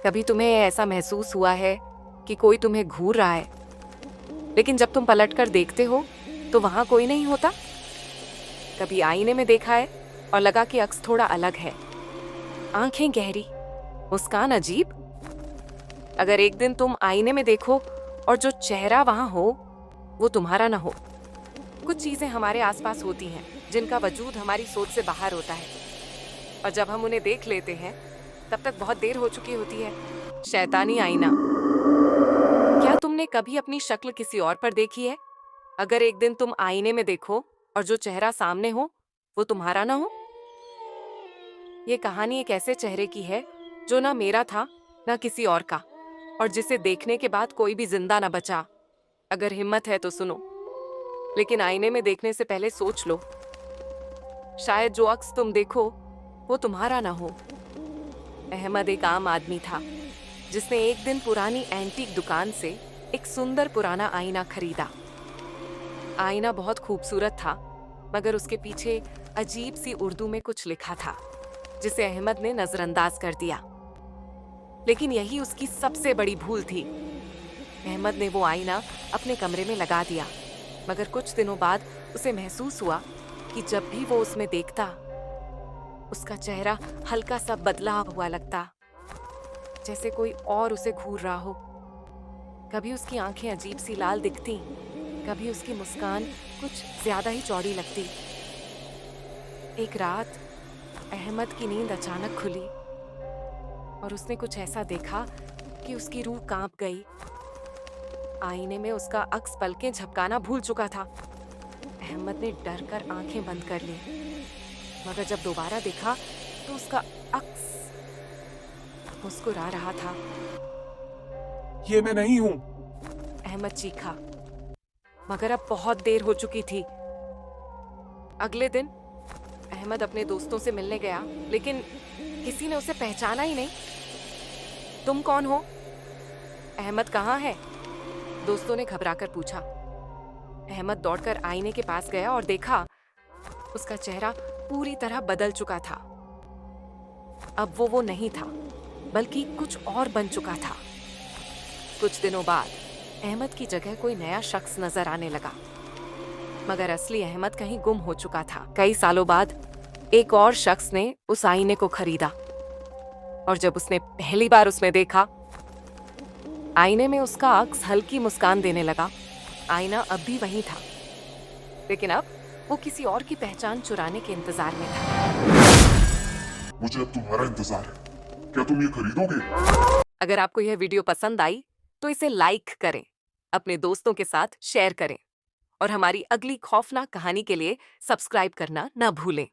कभी तुम्हें ऐसा महसूस हुआ है कि कोई तुम्हें घूर रहा है, लेकिन जब तुम पलटकर देखते हो तो वहां कोई नहीं होता? कभी आईने में देखा है और लगा कि अक्स थोड़ा अलग है, आंखें गहरी, मुस्कान अजीब। अगर एक दिन तुम आईने में देखो और जो चेहरा वहां हो वो तुम्हारा ना हो। कुछ चीजें हमारे आसपास होती हैं जिनका वजूद हमारी सोच से बाहर होता है, और जब हम उन्हें देख लेते हैं तब तक बहुत देर हो चुकी होती है। शैतानी आईना। क्या तुमने कभी अपनी शक्ल किसी और पर देखी है? अगर एक दिन तुम आईने में देखो और जो चेहरा सामने हो वो तुम्हारा ना हो। ये कहानी एक ऐसे चेहरे की है जो ना मेरा था ना किसी और का, और जिसे देखने के बाद कोई भी जिंदा ना बचा। अगर हिम्मत है तो सुनो, लेकिन आईने में देखने से पहले सोच लो, शायद जो अक्स तुम देखो वो तुम्हारा ना हो। अहमद एक आम आदमी था जिसने एक दिन पुरानी एंटीक दुकान से एक सुंदर पुराना आईना खरीदा। आईना बहुत खूबसूरत था, मगर उसके पीछे अजीब सी उर्दू में कुछ लिखा था जिसे अहमद ने नजरअंदाज कर दिया। लेकिन यही उसकी सबसे बड़ी भूल थी। अहमद ने वो आईना अपने कमरे में लगा दिया, मगर कुछ दिनों बाद उसे महसूस हुआ कि जब भी वो उसमें देखता, उसका चेहरा हल्का सा बदला हुआ लगता, जैसे कोई और उसे घूर रहा हो। कभी उसकी आंखें अजीब सी लाल दिखती, कभी उसकी मुस्कान कुछ ज्यादा ही चौड़ी लगती। एक रात अहमद की नींद अचानक खुली और उसने कुछ ऐसा देखा कि उसकी रूह कांप गई। आईने में उसका अक्स पलकें झपकाना भूल चुका था। अहमद ने डर कर आंखें बंद कर ली, मगर जब दोबारा देखा तो उसका अक्स मुस्कुरा रहा था। ये मैं नहीं हूँ। अहमद चीखा, मगर अब बहुत देर हो चुकी थी। अगले दिन अहमद अपने दोस्तों से मिलने गया, लेकिन किसी ने उसे पहचाना ही नहीं। तुम कौन हो? अहमद कहाँ है? दोस्तों ने घबराकर पूछा। अहमद दौड़कर आईने के पास गया और देखा, उसका चेहरा पूरी तरह बदल चुका था। अब वो नहीं था, बल्कि कुछ और बन चुका था। कुछ दिनों बाद अहमद की जगह कोई नया शख्स नजर आने लगा, मगर असली अहमद कहीं गुम हो चुका था। कई सालों बाद एक और शख्स ने उस आईने को खरीदा, और जब उसने पहली बार उसमें देखा, आईने में उसका अक्स हल्की मुस्कान देने लगा। आईना अब भी वही था, लेकिन अब वो किसी और की पहचान चुराने के इंतजार में था। मुझे अब तुम्हारा इंतजार है। क्या तुम ये खरीदोगे? अगर आपको यह वीडियो पसंद आई तो इसे लाइक करें, अपने दोस्तों के साथ शेयर करें, और हमारी अगली खौफनाक कहानी के लिए सब्सक्राइब करना ना भूलें।